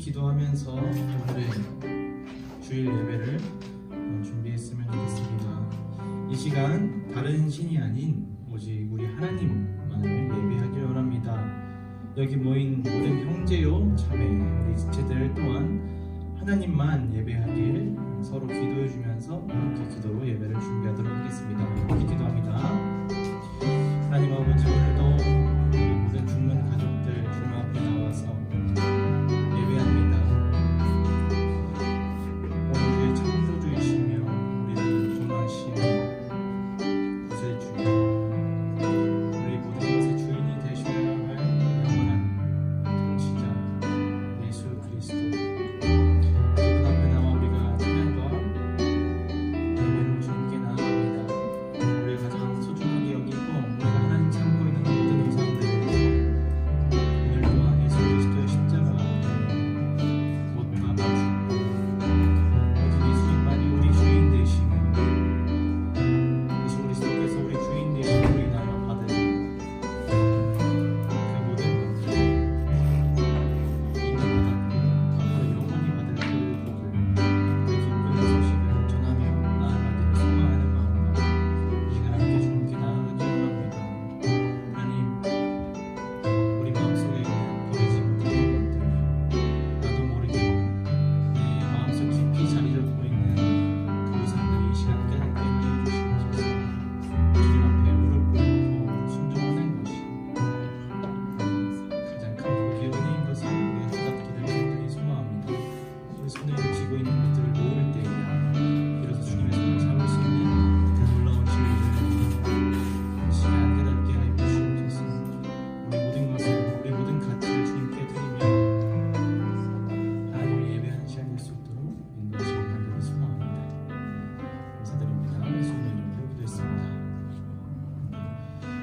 기도하면서 오늘의 주일 예배를 준비했으면 좋겠습니다. 이 시간 다른 신이 아닌 오직 우리 하나님만을 예배하기 원합니다. 여기 모인 모든 형제요 자매 우리 지체들 또한 하나님만 예배하길 서로 기도해 주면서 함께 기도로 예배를 준비하도록 하겠습니다. 함께 기도합니다. 하나님 아버지, 오늘도 우리 모든 죽는 가족들 주님 앞에 나와서 예배합니다. 오늘 주의 창조주이시며 우리를 인도하시는 구세주님, 우리 모든 것의 주인이 되셔야 할 영원한 통치자 예수 그리스도, 그분 앞에 나와 우리가 찬양과 예배로 주님께 나아갑니다. 우리의 가장 소중하게 여기고 우리가 하나님 참고 있는 모든 우상들을 오늘 또한 예수 그리스도의 십자가 앞에 못 박아주고 오직 예수님만이 우리 주인 되심을, 예수 그리스도께서 우리 주인 되심으로 인하여 받은 그 모든 것들을 이미 받았고 앞으로 영원히 받을 그 복을, 그 기쁜 소식을 전하며 나아가기를 소망하는 마음으로 이 시간 함께 주님께 나아가기 원합니다. 하나님, 우리 마음속에 있는 버리지 못하는 것들, 나도 모르게 내 마음속 깊이 자리 잡고 있는 그 우상들이 이 시간 깨닫게 하여 주시옵소서. 주님 앞에 무릎 꿇고 순종하는 것이 가장 큰 복의 은혜인 것을 우리가 깨닫기를 간절히 소망합니다. 우리 손에 쥐고 있는 것들을 놓을 때 비로소 주님의 손을 잡을 수 있는 그 놀라운 진리를 이 시간 깨닫게 하여 주시옵소서. 우리 모든 것을, 우리 모든 가치를 주님께 드리며 하나님을 예배하는 시간 될 수 있도록 인도하시길 간절히 소망합니다. 감사드립니다. 예수님의 이름으로 기도했습니다.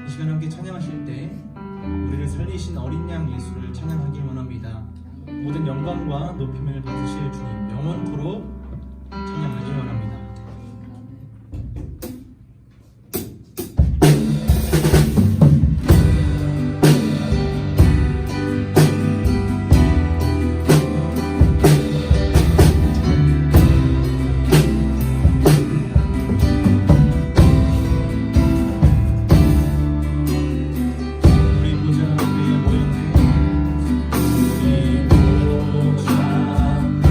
이 시간 함께 찬양하실 때 우리를 살리신 어린 양 예수를 찬양하기 원합니다. 모든 영광과 높임을 받으실 주님 영원토록 찬양하기 원합니다. 우리 보좌 위에 모였네. 우리 보좌 앞에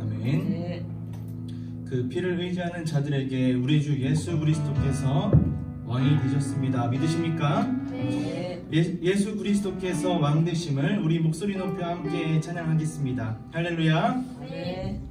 아멘. 네. 그 피를 의지하는 자들에게 우리 주 예수 그리스도께서 왕이 되셨습니다. 믿으십니까? 네. 예수 그리스도께서 왕 되심을 우리 목소리 높여 함께 찬양하겠습니다. 할렐루야. 네.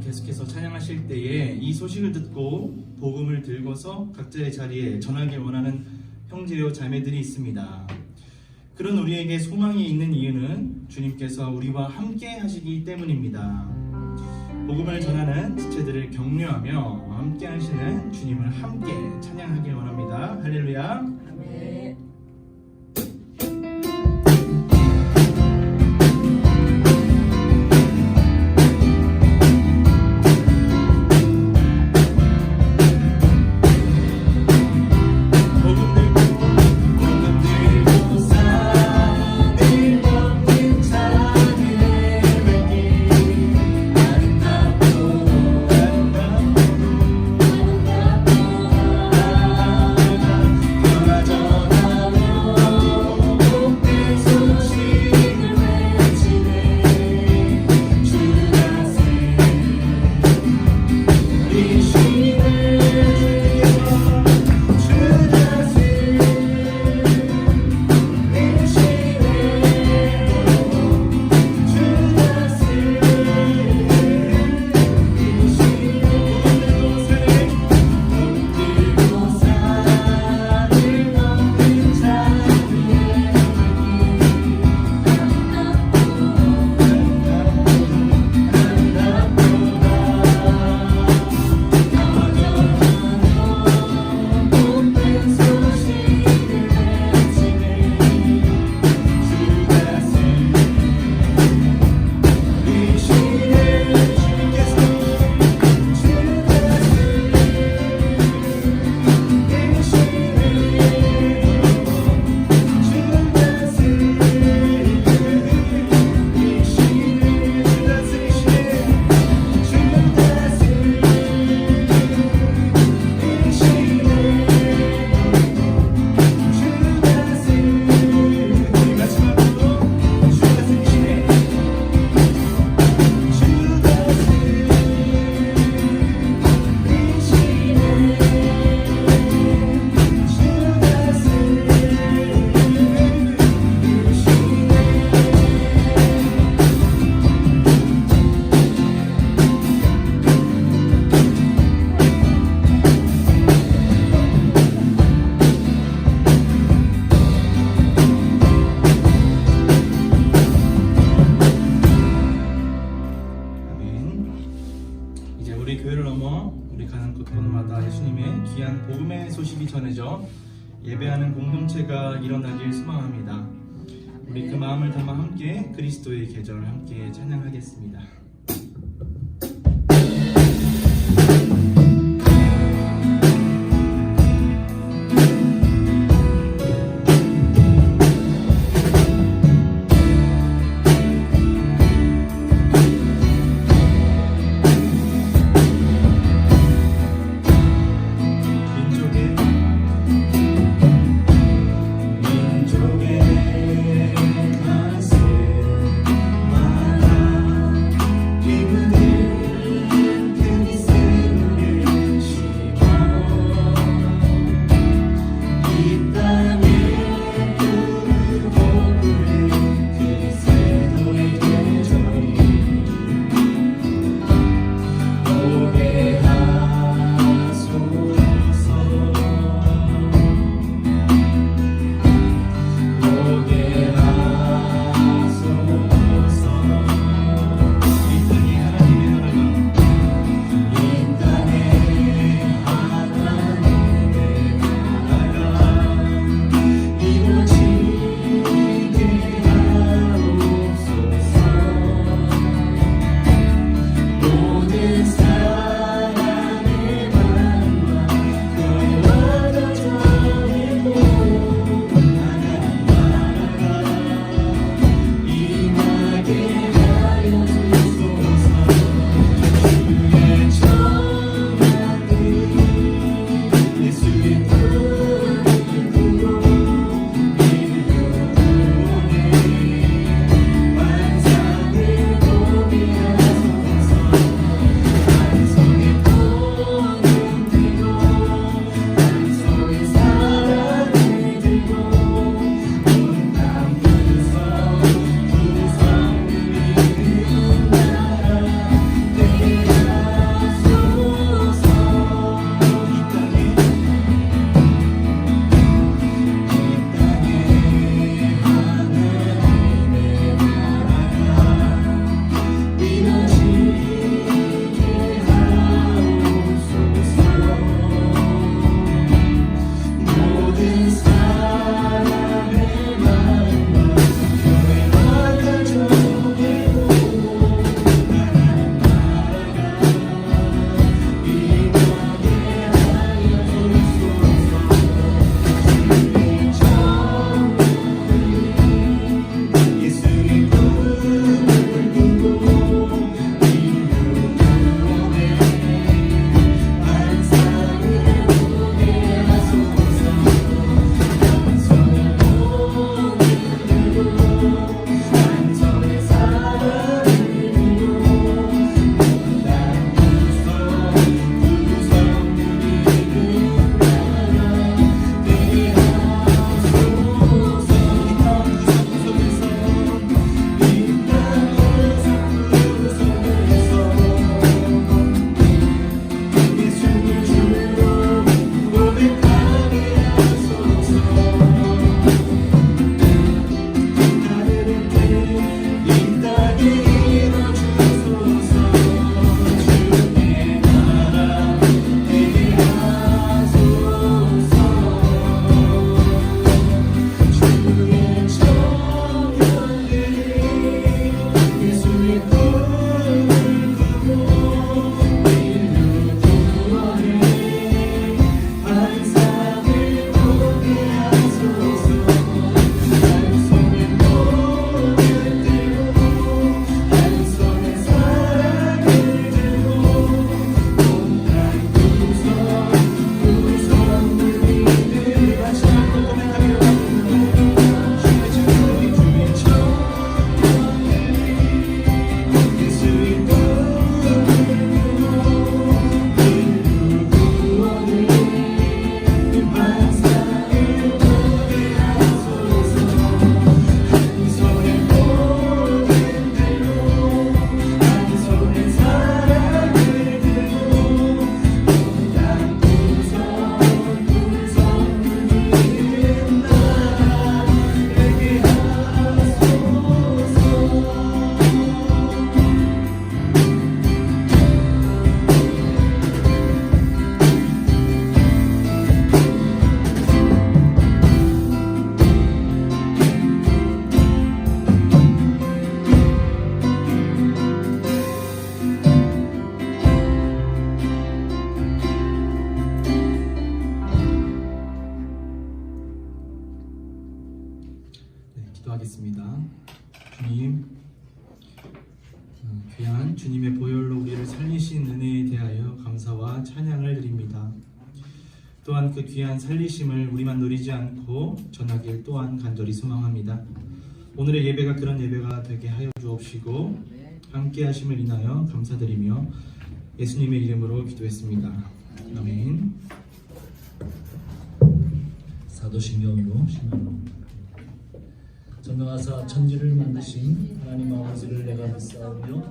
계속해서 찬양하실 때에 이 소식을 듣고 복음을 들고서 각자의 자리에 전하길 원하는 형제요 자매들이 있습니다. 그런 우리에게 소망이 있는 이유는 주님께서 우리와 함께 하시기 때문입니다. 복음을 전하는 지체들을 격려하며 함께 하시는 주님을 함께 찬양하길 원합니다. 할렐루야. 네. 복음 예수님의 귀한 복음의 소식이 전해져 예배하는 공동체가 일어나길 소망합니다. 우리 그 마음을 담아 함께 그리스도의 계절을 함께 찬양하겠습니다. 민족의 가슴 마다 기도하겠습니다. 주님, 귀한 주님의 보혈로 우리를 살리신 은혜에 대하여 감사와 찬양을 드립니다. 또한 그 귀한 살리심을 우리만 누리지 않고 전하길 또한 간절히 소망합니다. 오늘의 예배가 그런 예배가 되게 하여 주옵시고 함께 하심을 인하여 감사드리며 예수님의 이름으로 기도했습니다. 아멘. 사도신경으로 신앙으로 전능하사 천지를 만드신 하나님 아버지를 내가 믿사오며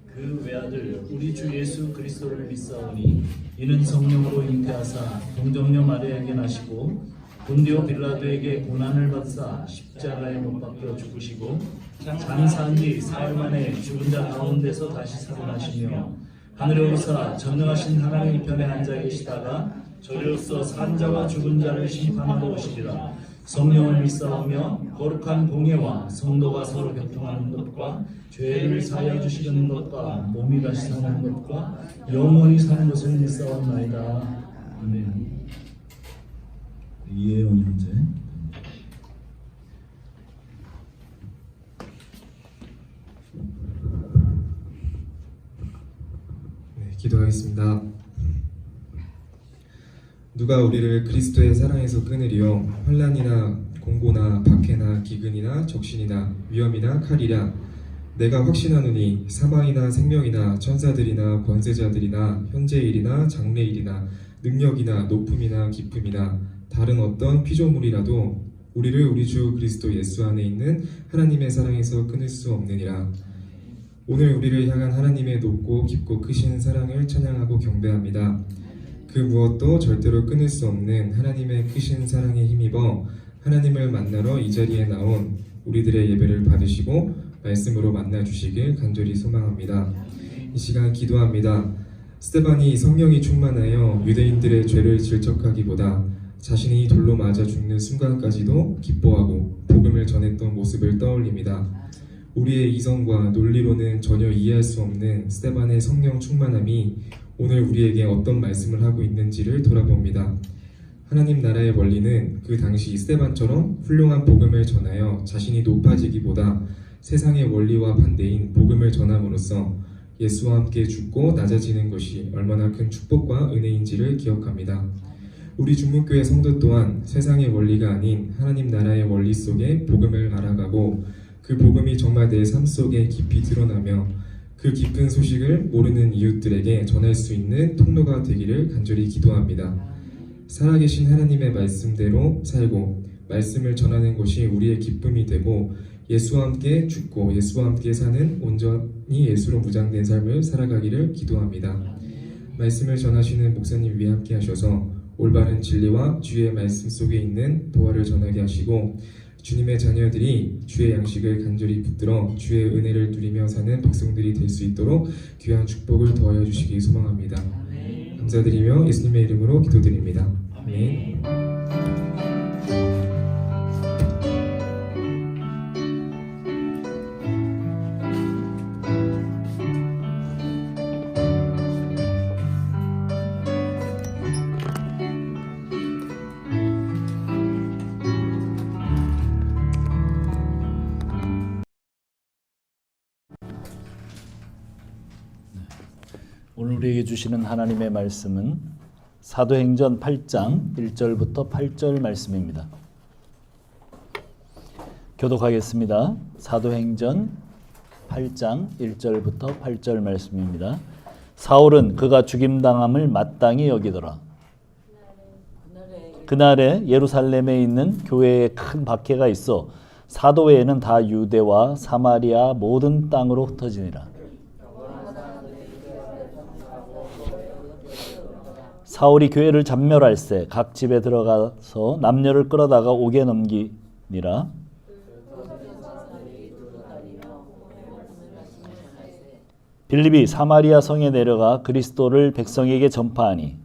그 외아들 우리 주 예수 그리스도를 믿사오니 이는 성령으로 잉태하사 동정녀 마리아에게 나시고 본디오 빌라도에게 고난을 받사 십자가에 못 박혀 죽으시고 장사한 지 사흘 만에 죽은 자 가운데서 다시 살아나시며 하늘에 오르사 전능하신 하나님 편에 앉아 계시다가 저리로서 산 자와 죽은 자를 심판하러 오시리라. 성령을 믿사오며 거룩한 공예와 성도가 서로 교통하는 것과 죄를 사하여 주시는 것과 몸이 다시 사는 것과 영원히 사는 것을 믿사옵나이다. 아멘. 이혜영 형제. 네, 기도하겠습니다. 누가 우리를 그리스도의 사랑에서 끊으리요? 환난이나 공고나 박해나 기근이나 적신이나 위험이나 칼이랴. 내가 확신하노니 사망이나 생명이나 천사들이나 권세자들이나 현재일이나 장래일이나 능력이나 높음이나 깊음이나 다른 어떤 피조물이라도 우리를 우리 주 그리스도 예수 안에 있는 하나님의 사랑에서 끊을 수 없느니라. 오늘 우리를 향한 하나님의 높고 깊고 크신 사랑을 찬양하고 경배합니다. 그 무엇도 절대로 끊을 수 없는 하나님의 크신 사랑에 힘입어 하나님을 만나러 이 자리에 나온 우리들의 예배를 받으시고 말씀으로 만나주시길 간절히 소망합니다. 이 시간 기도합니다. 스데반이 성령이 충만하여 유대인들의 죄를 질척하기보다 자신이 돌로 맞아 죽는 순간까지도 기뻐하고 복음을 전했던 모습을 떠올립니다. 우리의 이성과 논리로는 전혀 이해할 수 없는 스데반의 성령 충만함이 오늘 우리에게 어떤 말씀을 하고 있는지를 돌아봅니다. 하나님 나라의 원리는 그 당시 스데반처럼 훌륭한 복음을 전하여 자신이 높아지기보다 세상의 원리와 반대인 복음을 전함으로써 예수와 함께 죽고 낮아지는 것이 얼마나 큰 축복과 은혜인지를 기억합니다. 우리 중문교회 성도 또한 세상의 원리가 아닌 하나님 나라의 원리 속에 복음을 알아가고 그 복음이 정말 내 삶 속에 깊이 드러나며 그 깊은 소식을 모르는 이웃들에게 전할 수 있는 통로가 되기를 간절히 기도합니다. 살아계신 하나님의 말씀대로 살고 말씀을 전하는 것이 우리의 기쁨이 되고 예수와 함께 죽고 예수와 함께 사는 온전히 예수로 무장된 삶을 살아가기를 기도합니다. 말씀을 전하시는 목사님 위에 함께 하셔서 올바른 진리와 주의 말씀 속에 있는 보화를 전하게 하시고 주님의 자녀들이 주의 양식을 간절히 붙들어 주의 은혜를 누리며 사는 백성들이 될 수 있도록 귀한 축복을 더하여 주시기 소망합니다. 감사드리며 예수님의 이름으로 기도드립니다. 아멘. 오늘 우리에게 주시는 하나님의 말씀은 사도행전 8장 1절부터 8절 말씀입니다. 교독하겠습니다. 사도행전 8장 1절부터 8절 말씀입니다. 사울은 그가 죽임당함을 마땅히 여기더라. 그날에 예루살렘에 있는 교회에 큰 박해가 있어 사도 외에는 다 유대와 사마리아 모든 땅으로 흩어지니라. 사울이 교회를 잡멸할세 각 집에 들어가서 남녀를 끌어다가 옥에 넘기니라. 빌립이 사마리아 성에 내려가 그리스도를 백성에게 전파하니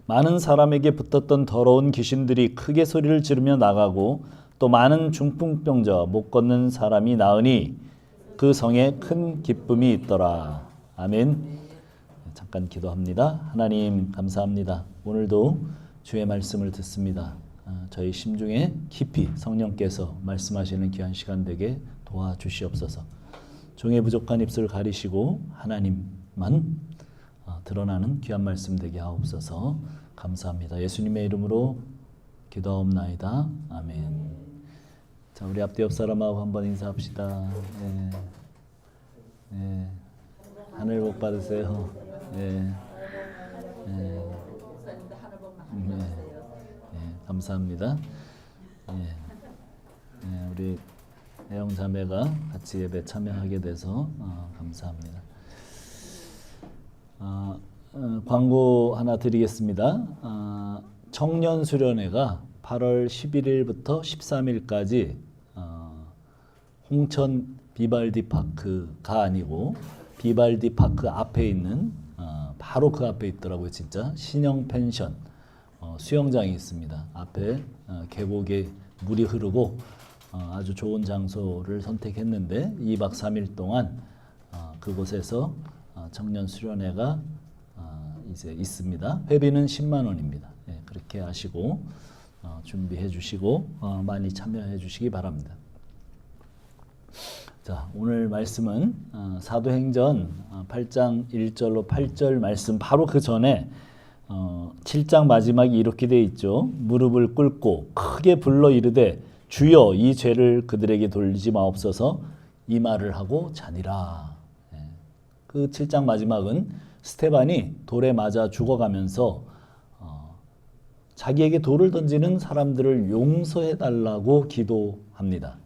많은 사람에게 붙었던 더러운 귀신들이 크게 소리를 지르며 나가고 또 많은 중풍병자와 못 걷는 사람이 나으니 그 성에 큰 기쁨이 있더라. 아멘. 잠깐 잠깐 기도합니다. 하나님 감사합니다. 오늘도 주의 말씀을 듣습니다. 저희 심중에 깊이 성령께서 말씀하시는 귀한 시간 되게 도와주시옵소서. 종의 부족한 입술 가리시고 하나님만 드러나는 귀한 말씀 되게 하옵소서. 감사합니다. 예수님의 이름으로 기도하옵나이다. 아멘. 자, 우리 앞뒤 옆 사람하고 한번 인사합시다. 네. 네. 하늘 복 받으세요. 네. 네. 네. 네. 감사합니다. 네. 네. 우리 애영 자매가 같이 예배 참여하게 돼서 감사합니다. 광고 하나 드리겠습니다. 청년 수련회가 8월 11일부터 13일까지 홍천 비발디 파크가 아니고 비발디 파크 앞에 있는 바로 그 앞에 있더라고요. 진짜 신형 펜션 수영장이 있습니다. 앞에 계곡에 물이 흐르고 아주 좋은 장소를 선택했는데 2박 3일 동안 그곳에서 청년 수련회가 이제 있습니다. 회비는 10만 원입니다. 네, 그렇게 하시고 준비해 주시고 많이 참여해 주시기 바랍니다. 자, 오늘 말씀은 사도행전 8장 1절로 8절 말씀 바로 그 전에 7장 마지막이 이렇게 되어 있죠. 무릎을 꿇고 크게 불러 이르되 주여 이 죄를 그들에게 돌리지 마옵소서 이 말을 하고 자니라. 그 7장 마지막은 스테반이 돌에 맞아 죽어가면서 자기에게 돌을 던지는 사람들을 용서해 달라고 기도합니다.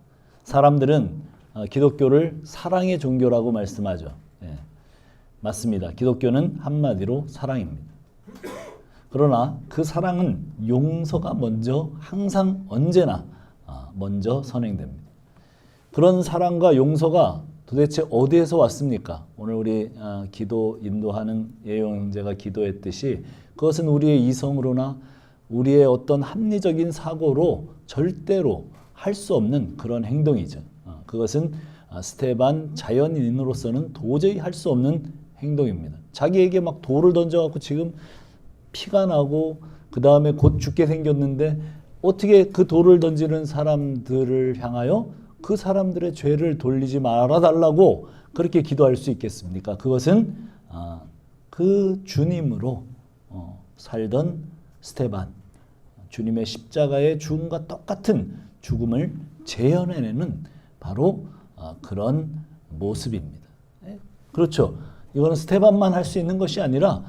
사람들은 기독교를 사랑의 종교라고 말씀하죠. 맞습니다. 기독교는 한마디로 사랑입니다. 그러나 그 사랑은 용서가 먼저 항상 언제나 먼저 선행됩니다. 그런 사랑과 용서가 도대체 어디에서 왔습니까? 오늘 우리 기도 인도하는 예용 형제가 기도했듯이 그것은 우리의 이성으로나 우리의 어떤 합리적인 사고로 절대로 할 수 없는 그런 행동이죠. 그것은 스테반 자연인으로서는 도저히 할 수 없는 행동입니다. 자기에게 막 돌을 던져갖고 지금 피가 나고 그 다음에 곧 죽게 생겼는데 어떻게 그 돌을 던지는 사람들을 향하여 그 사람들의 죄를 돌리지 말아달라고 그렇게 기도할 수 있겠습니까? 그것은 그 주님으로 살던 스테반, 주님의 십자가의 죽음과 똑같은 죽음을 재현해내는 바로 그런 모습입니다. 그렇죠. 이거는 스테반만 할 수 있는 것이 아니라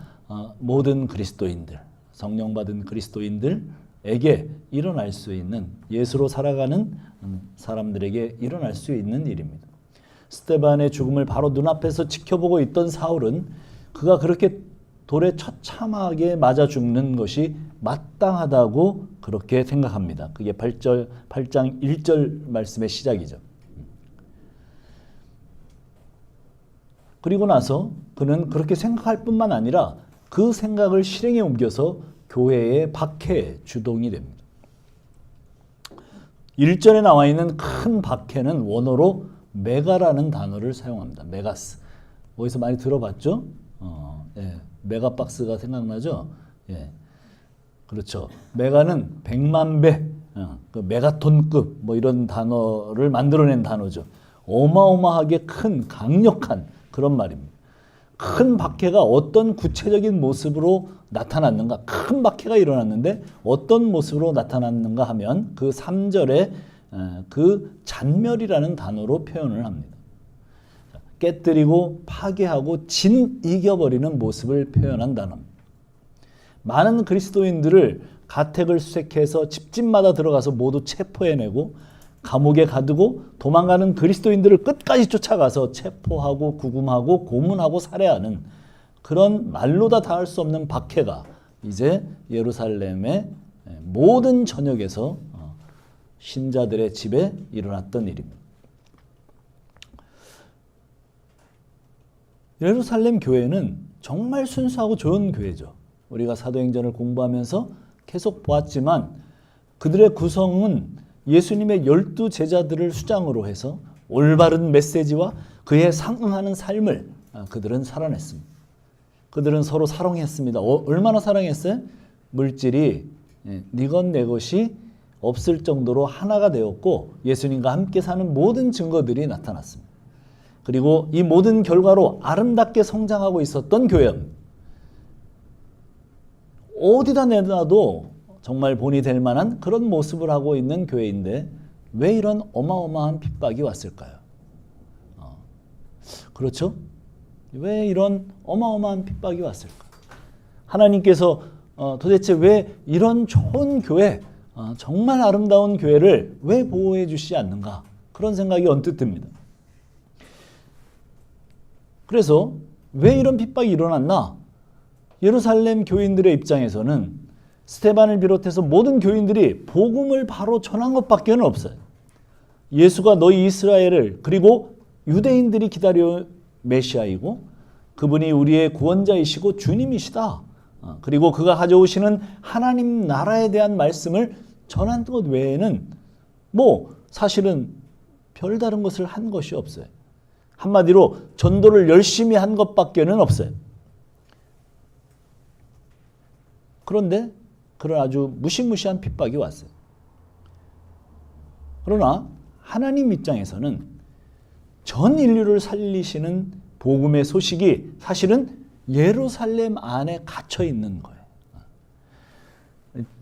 모든 그리스도인들, 성령 받은 그리스도인들에게 일어날 수 있는, 예수로 살아가는 사람들에게 일어날 수 있는 일입니다. 스테반의 죽음을 바로 눈앞에서 지켜보고 있던 사울은 그가 그렇게 돌에 처참하게 맞아 죽는 것이 마땅하다고 그렇게 생각합니다. 그게 8장 1절 말씀의 시작이죠. 그리고 나서 그는 그렇게 생각할 뿐만 아니라 그 생각을 실행에 옮겨서 교회의 박해 주동이 됩니다. 1절에 나와 있는 큰 박해는 원어로 메가라는 단어를 사용합니다. 메가스. 어디서 많이 들어봤죠? 메가박스가 생각나죠? 예. 그렇죠. 메가는 100만 배, 그 메가톤급 뭐 이런 단어를 만들어낸 단어죠. 어마어마하게 큰 강력한 그런 말입니다. 큰 박해가 어떤 구체적인 모습으로 나타났는가? 큰 박해가 일어났는데 어떤 모습으로 나타났는가 하면 그 3절에 그 잔멸이라는 단어로 표현을 합니다. 깨뜨리고 파괴하고 이겨버리는 모습을 표현한 단어입니다. 많은 그리스도인들을 가택을 수색해서 집집마다 들어가서 모두 체포해내고 감옥에 가두고 도망가는 그리스도인들을 끝까지 쫓아가서 체포하고 구금하고 고문하고 살해하는 그런 말로 다 닿을 수 없는 박해가 이제 예루살렘의 모든 전역에서 신자들의 집에 일어났던 일입니다. 예루살렘 교회는 정말 순수하고 좋은 교회죠. 우리가 사도행전을 공부하면서 계속 보았지만 그들의 구성은 예수님의 12 제자들을 수장으로 해서 올바른 메시지와 그에 상응하는 삶을 그들은 살아냈습니다. 그들은 서로 사랑했습니다. 얼마나 사랑했어요? 물질이 네 것 내 것이 없을 정도로 하나가 되었고 예수님과 함께 사는 모든 증거들이 나타났습니다. 그리고 이 모든 결과로 아름답게 성장하고 있었던 교회입니다. 어디다 내놔도 정말 본이 될 만한 그런 모습을 하고 있는 교회인데 왜 이런 어마어마한 핍박이 왔을까요? 그렇죠? 왜 이런 어마어마한 핍박이 왔을까? 하나님께서 도대체 왜 이런 좋은 교회, 정말 아름다운 교회를 왜 보호해 주시지 않는가? 그런 생각이 언뜻 듭니다. 그래서 왜 이런 핍박이 일어났나? 예루살렘 교인들의 입장에서는 스데반을 비롯해서 모든 교인들이 복음을 바로 전한 것밖에 없어요. 예수가 너희 이스라엘을 그리고 유대인들이 기다려 메시아이고 그분이 우리의 구원자이시고 주님이시다. 그리고 그가 가져오시는 하나님 나라에 대한 말씀을 전한 것 외에는 사실은 별다른 것을 한 것이 없어요. 한마디로 전도를 열심히 한 것밖에는 없어요. 그런데 그런 아주 무시무시한 핍박이 왔어요. 그러나 하나님 입장에서는 전 인류를 살리시는 복음의 소식이 사실은 예루살렘 안에 갇혀 있는 거예요.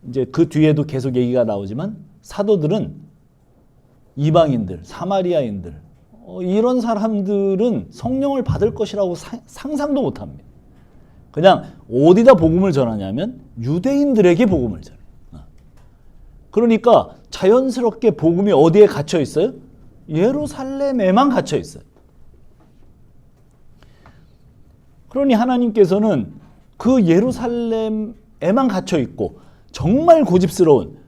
이제 그 뒤에도 계속 얘기가 나오지만 사도들은 이방인들, 사마리아인들 이런 사람들은 성령을 받을 것이라고 상상도 못합니다. 그냥 어디다 복음을 전하냐면 유대인들에게 복음을 전해요. 그러니까 자연스럽게 복음이 어디에 갇혀 있어요? 예루살렘에만 갇혀 있어요. 그러니 하나님께서는 그 예루살렘에만 갇혀 있고 정말 고집스러운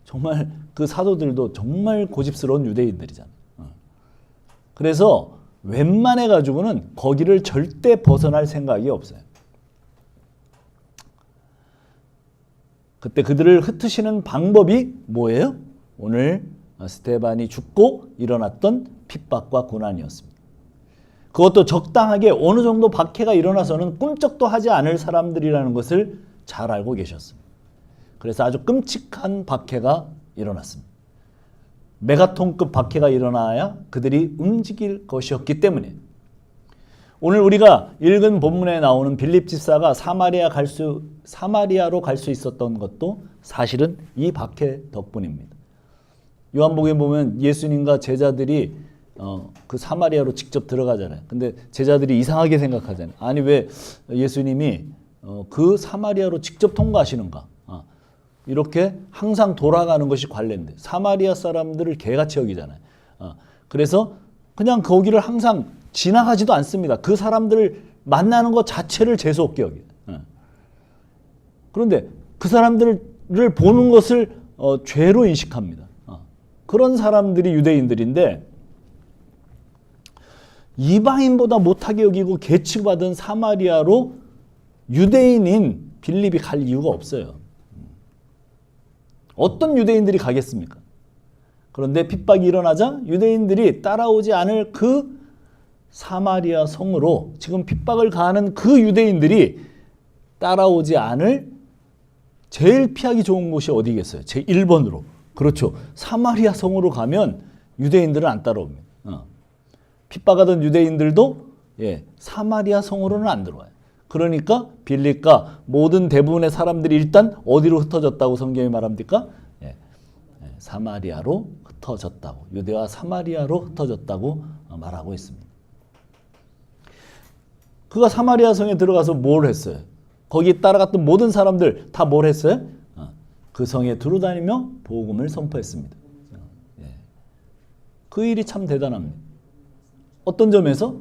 정말 그 사도들도 정말 고집스러운 유대인들이잖아요. 그래서 웬만해 가지고는 거기를 절대 벗어날 생각이 없어요. 그때 그들을 흩으시는 방법이 뭐예요? 오늘 스데반이 죽고 일어났던 핍박과 고난이었습니다. 그것도 적당하게 어느 정도 박해가 일어나서는 꿈쩍도 하지 않을 사람들이라는 것을 잘 알고 계셨습니다. 그래서 아주 끔찍한 박해가 일어났습니다. 메가톤급 박해가 일어나야 그들이 움직일 것이었기 때문에 오늘 우리가 읽은 본문에 나오는 빌립 집사가 사마리아로 갈 수 있었던 것도 사실은 이 박해 덕분입니다. 요한복음에 보면 예수님과 제자들이 그 사마리아로 직접 들어가잖아요. 근데 제자들이 이상하게 생각하잖아요. 아니 왜 예수님이 그 사마리아로 직접 통과하시는가? 이렇게 항상 돌아가는 것이 관례인데 사마리아 사람들을 개같이 여기잖아요. 그래서 그냥 거기를 항상 지나가지도 않습니다. 그 사람들을 만나는 것 자체를 재수없게 여겨요. 그런데 그 사람들을 보는 것을 죄로 인식합니다. 그런 사람들이 유대인들인데 이방인보다 못하게 여기고 계치받은 사마리아로 유대인인 빌립이 갈 이유가 없어요. 어떤 유대인들이 가겠습니까? 그런데 핍박이 일어나자 유대인들이 따라오지 않을 그 사마리아 성으로 지금 핍박을 가하는 그 유대인들이 따라오지 않을 제일 피하기 좋은 곳이 어디겠어요? 제 1번으로. 그렇죠. 사마리아 성으로 가면 유대인들은 안 따라옵니다. 핍박하던 유대인들도 사마리아 성으로는 안 들어와요. 그러니까 빌립과 모든 대부분의 사람들이 일단 어디로 흩어졌다고 성경이 말합니까? 사마리아로 흩어졌다고. 유대와 사마리아로 흩어졌다고 말하고 있습니다. 그가 사마리아 성에 들어가서 뭘 했어요? 거기 따라갔던 모든 사람들 다 뭘 했어요? 그 성에 두루다니며 복음을 선포했습니다. 그 일이 참 대단합니다. 어떤 점에서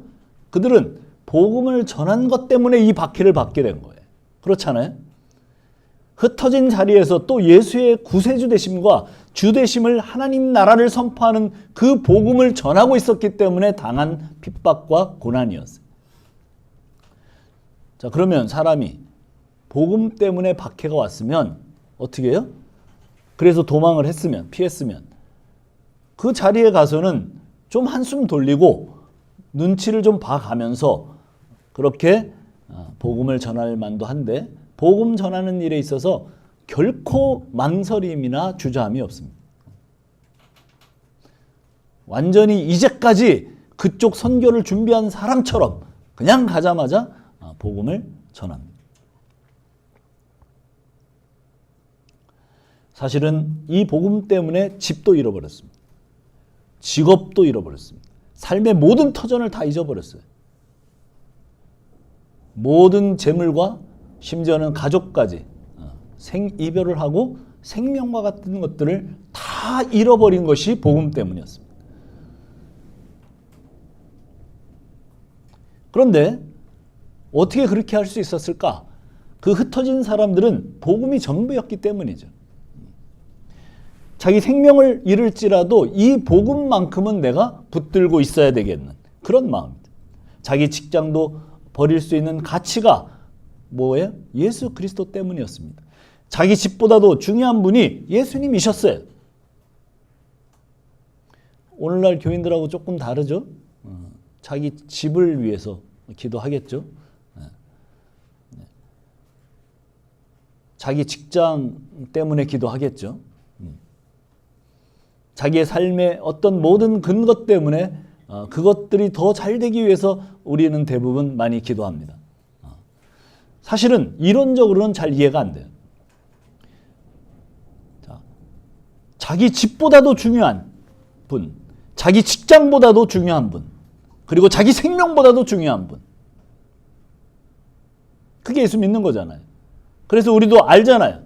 그들은 복음을 전한 것 때문에 이 박해를 받게 된 거예요. 그렇잖아요? 흩어진 자리에서 또 예수의 구세주 되심과 주 되심을 하나님 나라를 선포하는 그 복음을 전하고 있었기 때문에 당한 핍박과 고난이었어요. 자, 그러면 사람이 복음 때문에 박해가 왔으면 어떻게 해요? 그래서 도망을 했으면, 피했으면 그 자리에 가서는 좀 한숨 돌리고 눈치를 좀 봐가면서 그렇게 복음을 전할 만도 한데 복음 전하는 일에 있어서 결코 망설임이나 주저함이 없습니다. 완전히 이제까지 그쪽 선교를 준비한 사람처럼 그냥 가자마자 복음을 전합니다. 사실은 이 복음 때문에 집도 잃어버렸습니다. 직업도 잃어버렸습니다. 삶의 모든 터전을 다 잊어버렸어요. 모든 재물과 심지어는 가족까지 이별을 하고 생명과 같은 것들을 다 잃어버린 것이 복음 때문이었습니다. 그런데 어떻게 그렇게 할 수 있었을까? 그 흩어진 사람들은 복음이 전부였기 때문이죠. 자기 생명을 잃을지라도 이 복음만큼은 내가 붙들고 있어야 되겠는 그런 마음입니다. 자기 직장도 버릴 수 있는 가치가 뭐예요? 예수 그리스도 때문이었습니다. 자기 집보다도 중요한 분이 예수님이셨어요. 오늘날 교인들하고 조금 다르죠? 자기 집을 위해서 기도하겠죠? 자기 직장 때문에 기도하겠죠? 자기의 삶의 어떤 모든 근거 때문에 그것들이 더 잘 되기 위해서 우리는 대부분 많이 기도합니다. 사실은 이론적으로는 잘 이해가 안 돼요. 자기 집보다도 중요한 분, 자기 직장보다도 중요한 분, 그리고 자기 생명보다도 중요한 분. 그게 예수 믿는 거잖아요. 그래서 우리도 알잖아요.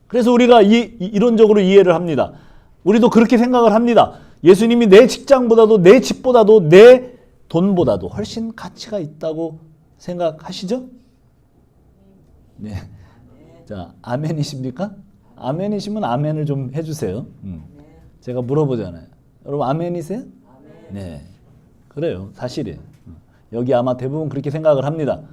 그래서 우리가 이론적으로 이해를 합니다. 우리도 그렇게 생각을 합니다. 예수님이 내 직장보다도 내 집보다도 내 돈보다도 훨씬 가치가 있다고 생각하시죠? 네. 자, 아멘이십니까? 아멘이시면 아멘을 좀 해주세요. 제가 물어보잖아요. 여러분 아멘이세요? 네. 그래요. 사실이에요. 여기 아마 대부분 그렇게 생각을 합니다.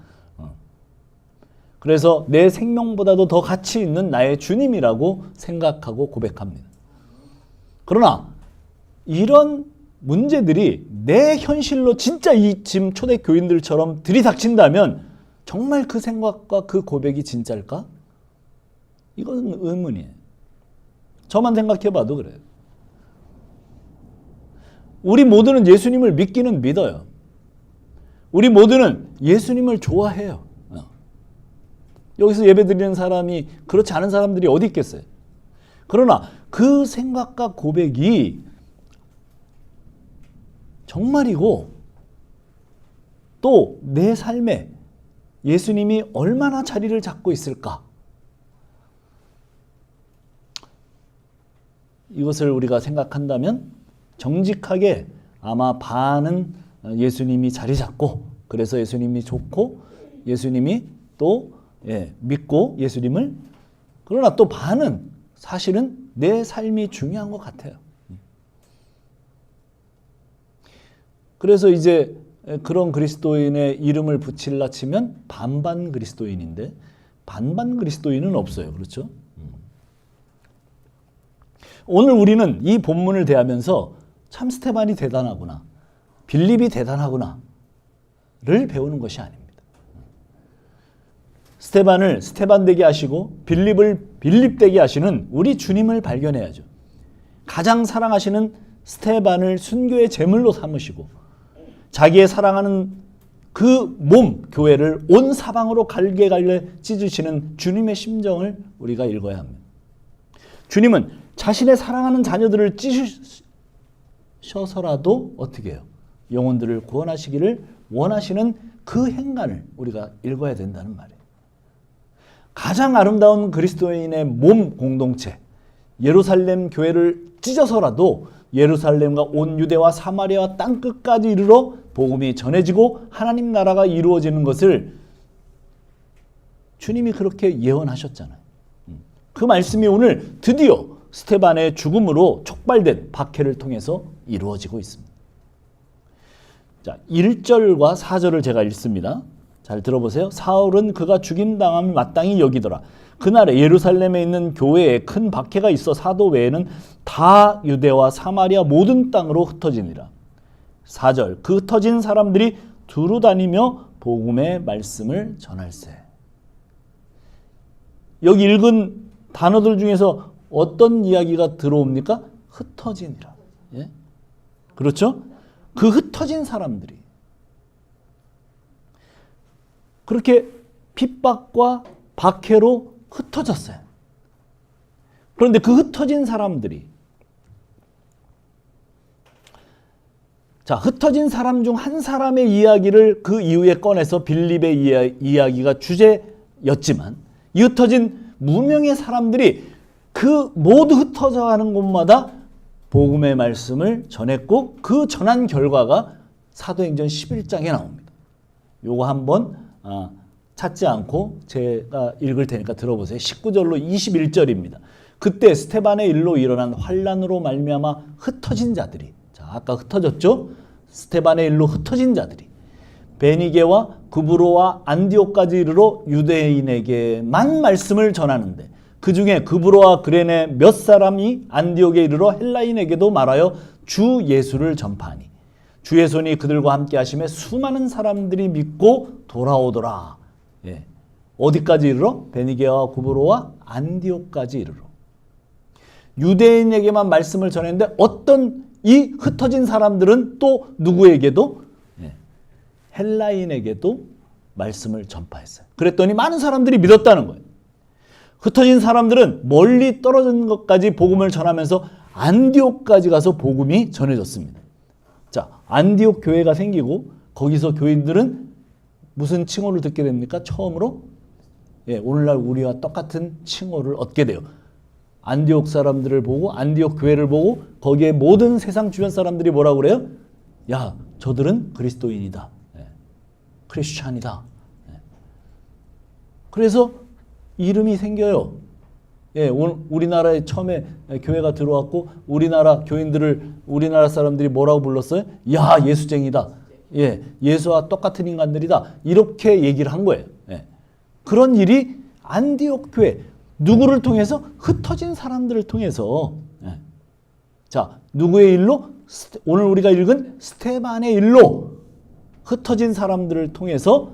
그래서 내 생명보다도 더 가치 있는 나의 주님이라고 생각하고 고백합니다. 그러나 이런 문제들이 내 현실로 진짜 이 지금 초대 교인들처럼 들이닥친다면 정말 그 생각과 그 고백이 진짜일까? 이건 의문이에요. 저만 생각해봐도 그래요. 우리 모두는 예수님을 믿기는 믿어요. 우리 모두는 예수님을 좋아해요. 여기서 예배드리는 사람이 그렇지 않은 사람들이 어디 있겠어요? 그러나 그 생각과 고백이 정말이고 또 내 삶에 예수님이 얼마나 자리를 잡고 있을까? 이것을 우리가 생각한다면 정직하게 아마 반은 예수님이 자리 잡고 그래서 예수님이 좋고 예수님이 또 믿고 예수님을 그러나 또 반은 사실은 내 삶이 중요한 것 같아요. 그래서 이제 그런 그리스도인의 이름을 붙일라 치면 반반 그리스도인인데 반반 그리스도인은 없어요. 그렇죠? 오늘 우리는 이 본문을 대하면서 참 스테반이 대단하구나, 빌립이 대단하구나를 배우는 것이 아닙니다. 스테반을 스테반 되게 하시고 빌립을 빌립 되게 하시는 우리 주님을 발견해야죠. 가장 사랑하시는 스테반을 순교의 제물로 삼으시고 자기의 사랑하는 그 몸, 교회를 온 사방으로 갈래갈래 찢으시는 주님의 심정을 우리가 읽어야 합니다. 주님은 자신의 사랑하는 자녀들을 찢으셔서라도 어떻게 해요? 영혼들을 구원하시기를 원하시는 그 행간을 우리가 읽어야 된다는 말이에요. 가장 아름다운 그리스도인의 몸 공동체, 예루살렘 교회를 찢어서라도 예루살렘과 온 유대와 사마리아와 땅끝까지 이르러 복음이 전해지고 하나님 나라가 이루어지는 것을 주님이 그렇게 예언하셨잖아요. 그 말씀이 오늘 드디어 스테반의 죽음으로 촉발된 박해를 통해서 이루어지고 있습니다. 자, 1절과 4절을 제가 읽습니다. 잘 들어보세요. 사울은 그가 죽임당함을 마땅히 여기더라. 그날에 예루살렘에 있는 교회에 큰 박해가 있어 사도 외에는 다 유대와 사마리아 모든 땅으로 흩어지니라. 4절 그 흩어진 사람들이 두루 다니며 복음의 말씀을 전할세. 여기 읽은 단어들 중에서 어떤 이야기가 들어옵니까? 흩어진이라. 예? 그렇죠? 그 흩어진 사람들이 그렇게 핍박과 박해로 흩어졌어요. 그런데 그 흩어진 사람들이, 자, 흩어진 사람 중 한 사람의 이야기를 그 이후에 꺼내서 빌립의 이야기가 주제였지만, 이 흩어진 무명의 사람들이 그 모두 흩어져 가는 곳마다 복음의 말씀을 전했고, 그 전한 결과가 사도행전 11장에 나옵니다. 요거 한번 찾지 않고 제가 읽을 테니까 들어보세요. 19절로 21절입니다. 그때 스데반의 일로 일어난 환난으로 말미암아 흩어진 자들이, 자, 아까 흩어졌죠? 스데반의 일로 흩어진 자들이 베니게와 구브로와 안디옥까지 이르러 유대인에게만 말씀을 전하는데, 그 중에 구브로와 그레네 몇 사람이 안디옥에 이르러 헬라인에게도 말하여 주 예수를 전파하니 주의 손이 그들과 함께 하심에 수많은 사람들이 믿고 돌아오더라. 예. 어디까지 이르러? 베니게와 구브로와 안디옥까지 이르러. 유대인에게만 말씀을 전했는데 어떤 이 흩어진 사람들은 또 누구에게도? 예. 헬라인에게도 말씀을 전파했어요. 그랬더니 많은 사람들이 믿었다는 거예요. 흩어진 사람들은 멀리 떨어진 것까지 복음을 전하면서 안디옥까지 가서 복음이 전해졌습니다. 자, 안디옥 교회가 생기고 거기서 교인들은 무슨 칭호를 듣게 됩니까? 처음으로 예, 오늘날 우리와 똑같은 칭호를 얻게 돼요. 안디옥 사람들을 보고, 안디옥 교회를 보고 거기에 모든 세상 주변 사람들이 뭐라고 그래요? 야, 저들은 그리스도인이다. 예, 크리스찬이다. 예. 그래서 이름이 생겨요. 예, 우리나라에 처음에 교회가 들어왔고 우리나라 교인들을 우리나라 사람들이 뭐라고 불렀어요? 야, 예수쟁이다. 예, 예수와 똑같은 인간들이다. 이렇게 얘기를 한 거예요. 예. 그런 일이 안디옥 교회, 누구를 통해서? 흩어진 사람들을 통해서. 예. 자, 누구의 일로? 오늘 우리가 읽은 스데반의 일로 흩어진 사람들을 통해서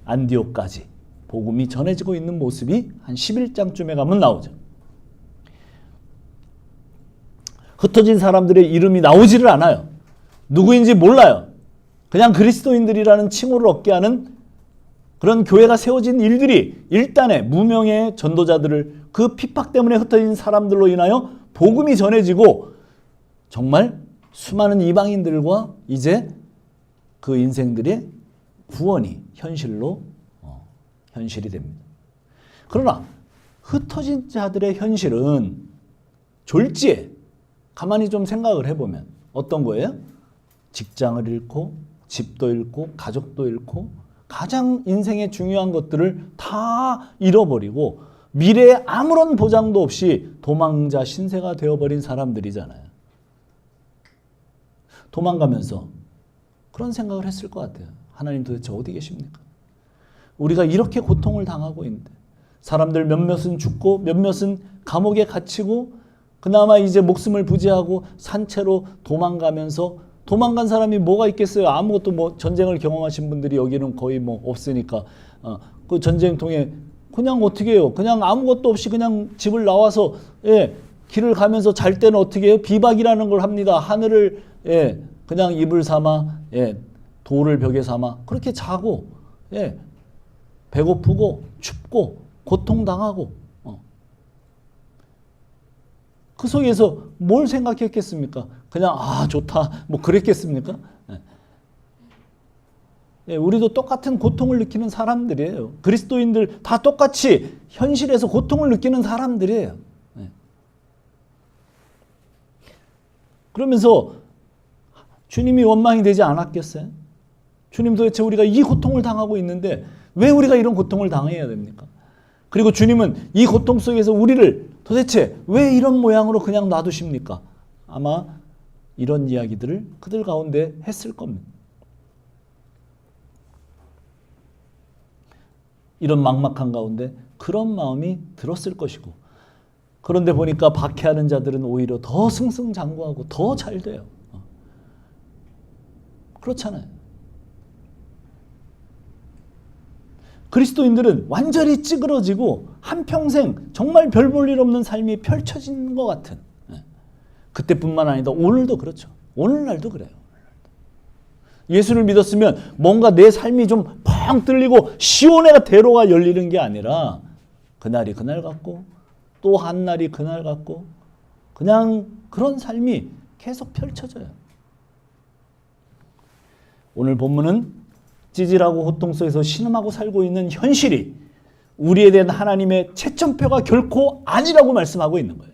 안디옥까지 복음이 전해지고 있는 모습이 한 11장쯤에 가면 나오죠. 흩어진 사람들의 이름이 나오지를 않아요. 누구인지 몰라요. 그냥 그리스도인들이라는 칭호를 얻게 하는 그런 교회가 세워진 일들이 일단의 무명의 전도자들을 그 핍박 때문에 흩어진 사람들로 인하여 복음이 전해지고 정말 수많은 이방인들과 이제 그 인생들의 구원이 현실이 됩니다. 그러나 흩어진 자들의 현실은 졸지에 가만히 좀 생각을 해보면 어떤 거예요? 직장을 잃고 집도 잃고 가족도 잃고 가장 인생의 중요한 것들을 다 잃어버리고 미래에 아무런 보장도 없이 도망자 신세가 되어버린 사람들이잖아요. 도망가면서 그런 생각을 했을 것 같아요. 하나님 도대체 어디 계십니까? 우리가 이렇게 고통을 당하고 있는데 사람들 몇몇은 죽고 몇몇은 감옥에 갇히고 그나마 이제 목숨을 부지하고 산채로 도망가면서, 도망간 사람이 뭐가 있겠어요? 아무것도 뭐 전쟁을 경험하신 분들이 여기는 거의 뭐 없으니까 그 전쟁통에 그냥 어떻게 해요? 그냥 아무것도 없이 그냥 집을 나와서 예, 길을 가면서 잘 때는 어떻게 해요? 비박이라는 걸 합니다. 하늘을 예, 그냥 이불 삼아 예, 돌을 벽에 삼아 그렇게 자고 예, 배고프고 춥고 고통당하고 그 속에서 뭘 생각했겠습니까? 그냥 아 좋다 뭐 그랬겠습니까? 예, 우리도 똑같은 고통을 느끼는 사람들이에요. 그리스도인들 다 똑같이 현실에서 고통을 느끼는 사람들이에요. 예. 그러면서 주님이 원망이 되지 않았겠어요? 주님 도대체 우리가 이 고통을 당하고 있는데 왜 우리가 이런 고통을 당해야 됩니까? 그리고 주님은 이 고통 속에서 우리를 도대체 왜 이런 모양으로 그냥 놔두십니까? 아마 이런 이야기들을 그들 가운데 했을 겁니다. 이런 막막한 가운데 그런 마음이 들었을 것이고, 그런데 보니까 박해하는 자들은 오히려 더 승승장구하고 더 잘 돼요. 그렇잖아요. 그리스도인들은 완전히 찌그러지고 한평생 정말 별 볼 일 없는 삶이 펼쳐진 것 같은, 그때뿐만 아니라 오늘도 그렇죠. 오늘날도 그래요. 예수를 믿었으면 뭔가 내 삶이 좀 펑 뚫리고 시온의 대로가 열리는 게 아니라 그날이 그날 같고 또 한 날이 그날 같고 그냥 그런 삶이 계속 펼쳐져요. 오늘 본문은 찌질하고 고통 속에서 신음하고 살고 있는 현실이 우리에 대한 하나님의 채점표가 결코 아니라고 말씀하고 있는 거예요.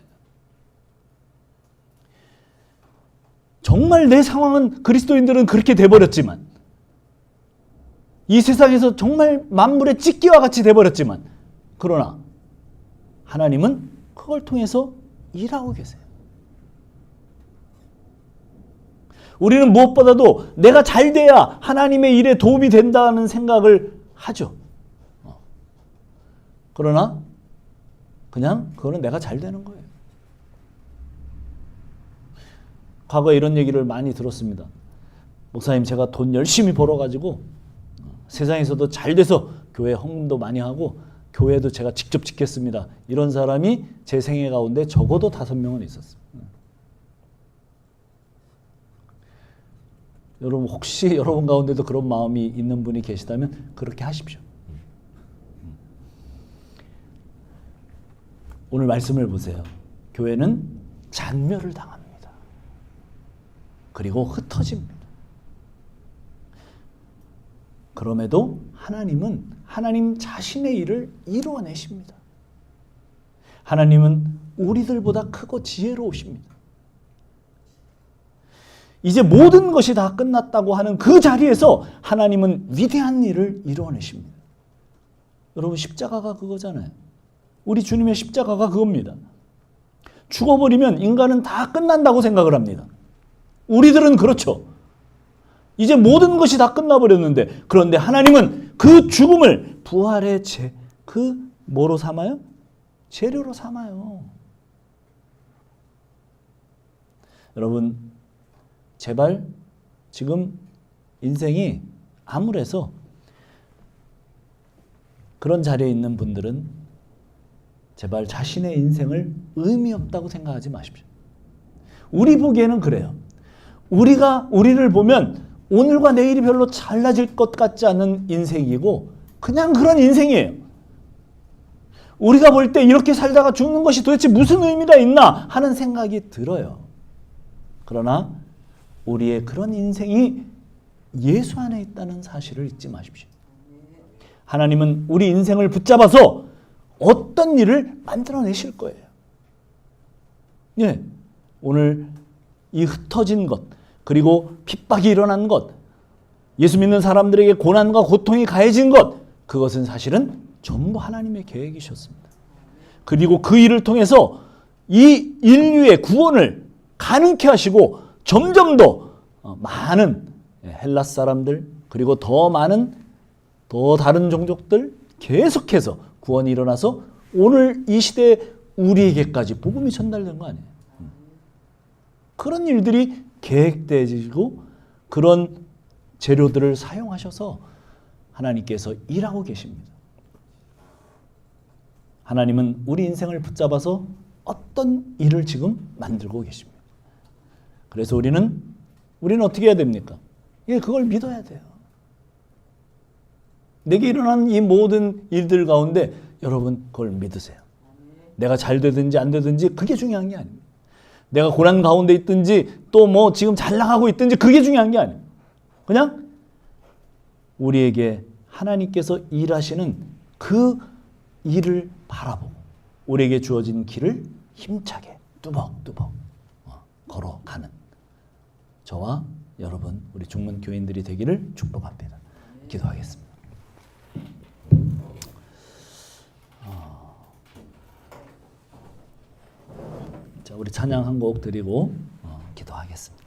정말 내 상황은 그리스도인들은 그렇게 돼버렸지만, 이 세상에서 정말 만물의 찢기와 같이 돼버렸지만, 그러나 하나님은 그걸 통해서 일하고 계세요. 우리는 무엇보다도 내가 잘 돼야 하나님의 일에 도움이 된다는 생각을 하죠. 그러나 그냥 그거는 내가 잘 되는 거예요. 과거에 이런 얘기를 많이 들었습니다. 목사님, 제가 돈 열심히 벌어가지고 세상에서도 잘 돼서 교회 헌금도 많이 하고 교회도 제가 직접 짓겠습니다. 이런 사람이 제 생애 가운데 적어도 5명은 있었습니다. 여러분, 혹시 여러분 가운데도 그런 마음이 있는 분이 계시다면 그렇게 하십시오. 오늘 말씀을 보세요. 교회는 잔멸을 당합니다. 그리고 흩어집니다. 그럼에도 하나님은 하나님 자신의 일을 이루어내십니다. 하나님은 우리들보다 크고 지혜로우십니다. 이제 모든 것이 다 끝났다고 하는 그 자리에서 하나님은 위대한 일을 이루어내십니다. 여러분, 십자가가 그거잖아요. 우리 주님의 십자가가 그겁니다. 죽어버리면 인간은 다 끝난다고 생각을 합니다. 우리들은 그렇죠. 이제 모든 것이 다 끝나버렸는데, 그런데 하나님은 그 죽음을 부활의 뭐로 삼아요? 재료로 삼아요. 여러분, 제발 지금 인생이 암울해서 그런 자리에 있는 분들은 제발 자신의 인생을 의미 없다고 생각하지 마십시오. 우리 보기에는 그래요. 우리를 보면 오늘과 내일이 별로 달라질 것 같지 않은 인생이고 그냥 그런 인생이에요. 우리가 볼 때 이렇게 살다가 죽는 것이 도대체 무슨 의미가 있나 하는 생각이 들어요. 그러나 우리의 그런 인생이 예수 안에 있다는 사실을 잊지 마십시오. 하나님은 우리 인생을 붙잡아서 어떤 일을 만들어내실 거예요. 예, 오늘 이 흩어진 것, 그리고 핍박이 일어난 것, 예수 믿는 사람들에게 고난과 고통이 가해진 것, 그것은 사실은 전부 하나님의 계획이셨습니다. 그리고 그 일을 통해서 이 인류의 구원을 가능케 하시고 점점 더 많은 헬라스 사람들, 그리고 더 많은 더 다른 종족들 계속해서 구원이 일어나서 오늘 이 시대에 우리에게까지 복음이 전달된 거 아니에요. 그런 일들이 계획되어지고 그런 재료들을 사용하셔서 하나님께서 일하고 계십니다. 하나님은 우리 인생을 붙잡아서 어떤 일을 지금 만들고 계십니다. 그래서 우리는 어떻게 해야 됩니까? 예, 그걸 믿어야 돼요. 내게 일어난 이 모든 일들 가운데 여러분 그걸 믿으세요. 내가 잘 되든지 안 되든지 그게 중요한 게 아닙니다. 내가 고난 가운데 있든지 또 뭐 지금 잘 나가고 있든지 그게 중요한 게 아니에요. 그냥 우리에게 하나님께서 일하시는 그 일을 바라보고 우리에게 주어진 길을 힘차게 뚜벅뚜벅 걸어가는 저와 여러분, 우리 중문 교인들이 되기를 축복합니다. 기도하겠습니다. 자, 우리 찬양 한 곡 드리고 기도하겠습니다.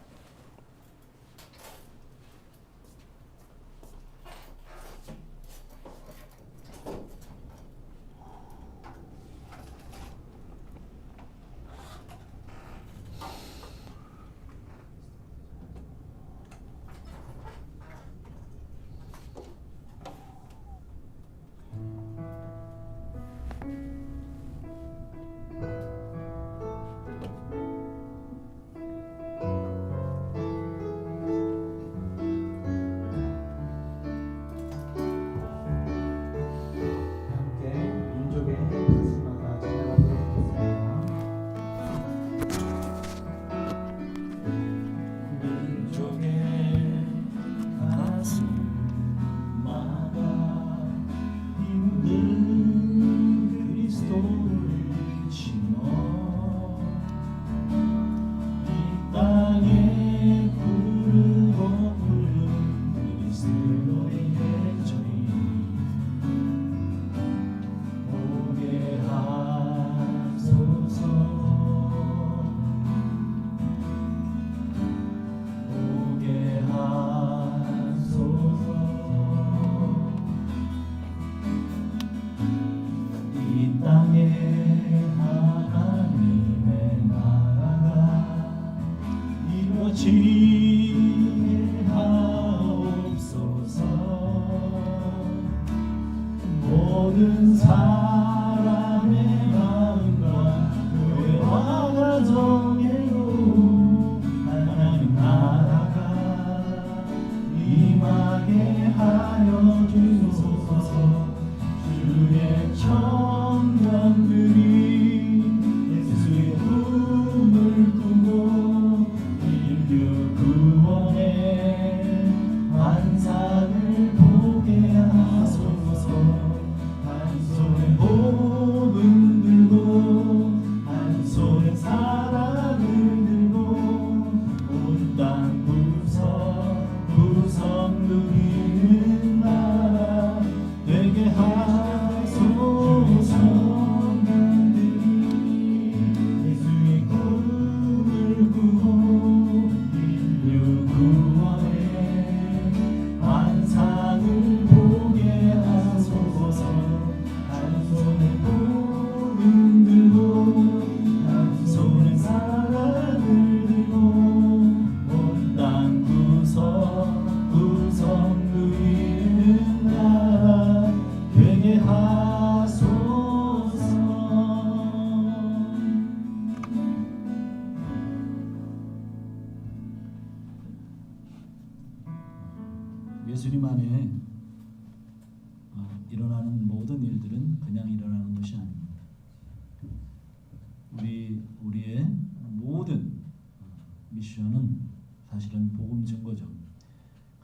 거죠.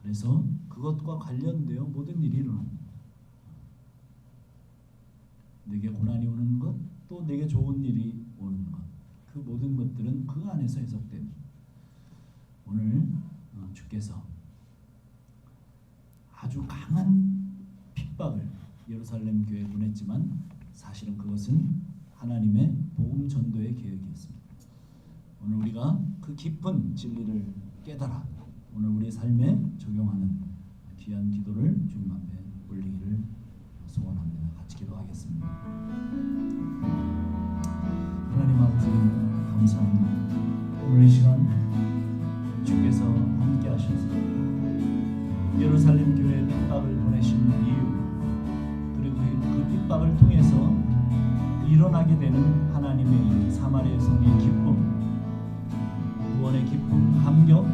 그래서 그것과 관련되어 모든 일이 일어납니다. 내게 고난이 오는 것, 또 내게 좋은 일이 오는 것, 그 모든 것들은 그 안에서 해석됩니다. 오늘 주께서 아주 강한 핍박을 예루살렘 교회에 보냈지만 사실은 그것은 하나님의 복음 전도의 계획이었습니다. 오늘 우리가 그 깊은 진리를 깨달아 오늘 우리의 삶에 적용하는 귀한 기도를 주님 앞에 올리기를 소원합니다. 같이 기도하겠습니다. 하나님 아버지 감사합니다. 오늘 이 시간 주께서 함께 하셔서 예루살렘 교회에 핍박을 보내신 이유, 그리고 그 핍박을 통해서 일어나게 되는 하나님의 일, 사마리아 성의 기쁨, 구원의 기쁨, 감격,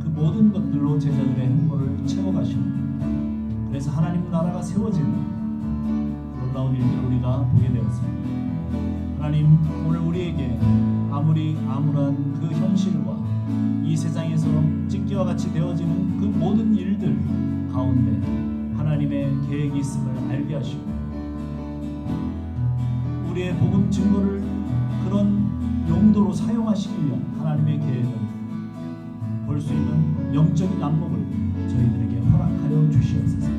그 모든 것들로 제자들의 행보를 채워가시는, 그래서 하나님 나라가 세워지는 놀라운 일들을 우리가 보게 되었습니다. 하나님, 오늘 우리에게 아무리 암울한 그 현실과 이 세상에서 찢기와 같이 되어지는 그 모든 일들 가운데 하나님의 계획이 있음을 알게 하시고, 우리의 복음 증거를 그런 용도로 사용하시기 위한 하나님의 계획을 볼 수 있는 영적인 안목을 저희들에게 허락하여 주시옵소서.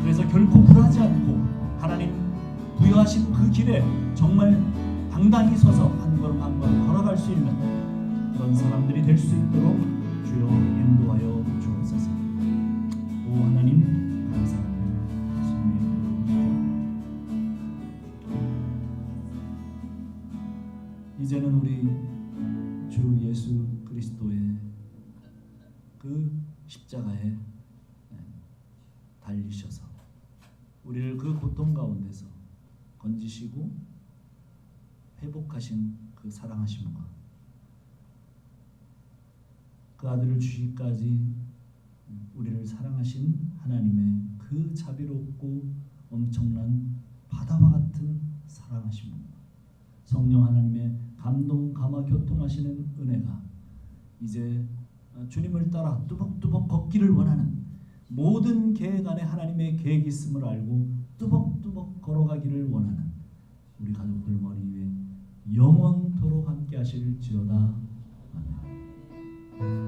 그래서 결코 굴하지 않고 하나님 부여하신 그 길에 정말 당당히 서서 한 걸음 한 걸음 걸어갈 수 있는 그런 사람들이 될 수 있도록 주여 인도하여 주옵소서. 오 하나님 감사합니다. 이제는 우리 주 예수 그리스도의 그 십자가에 달리셔서 우리를 그 고통 가운데서 건지시고 회복하신 그 사랑하심과 그 아들을 주시기까지 우리를 사랑하신 하나님의 그 자비롭고 엄청난 바다와 같은 사랑하심과 성령 하나님의 감동, 감화, 교통하시는 은혜가 이제 주님을 따라 뚜벅뚜벅 걷기를 원하는 모든 계획 안에 하나님의 계획이 있음을 알고 뚜벅뚜벅 걸어가기를 원하는 우리 가족들 머리 위에 영원토록 함께 하실지어다. 아멘.